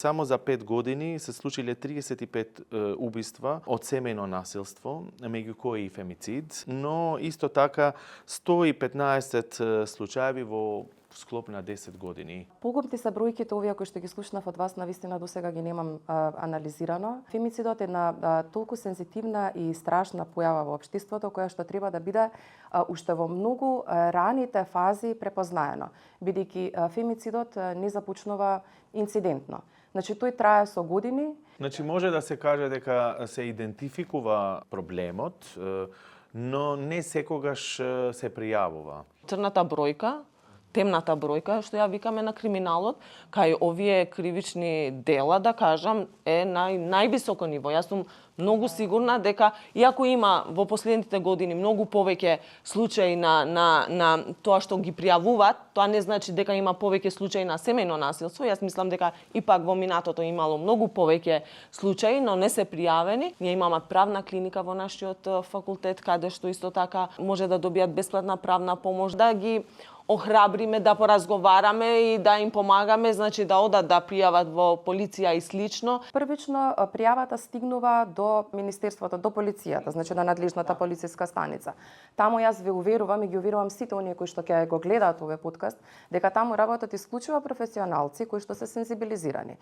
Само за 5 години се случиле 35 убиства од семејно насилство, меѓу кои и фемицид, но исто така 115 случаеви во склоп на 10 години. Погумти се бројките овие кои што ги слушнав од вас, навистина досега ги немам анализирано. Фемицидот е една толку сензитивна и страшна појава во општеството која што треба да биде уште во многу раните фази препознаено, бидејќи фемицидот не започнува инцидентно. Значи тој трае со години. Значи може да се каже дека се идентификува проблемот, но не секогаш се пријавува. Црната бројка, темната бројка, што ја викаме на криминалот, кај овие кривични дела, да кажам, е највисоко ниво. Јас сум многу сигурна дека, иако има во последните години многу повеќе случаи на тоа што ги пријавуваат, тоа не значи дека има повеќе случаи на семејно насилство. Јас мислам дека ипак во минатото имало многу повеќе случаи, но не се пријавени. Ние имаме правна клиника во нашиот факултет, каде што исто така може да добијат бесплатна правна помош, да ги охрабриме, да поразговараме и да им помагаме, значи да одат да пријават во полиција и слично. Првично пријавата стигнува до Министерството, до полицијата, значи на надлежната полициска станица. Таму јас ве уверувам и ги уверувам сите оние кои што ќе го гледаат овој подкаст, дека таму работат исклучиво професионалци кои што се сензибилизирани.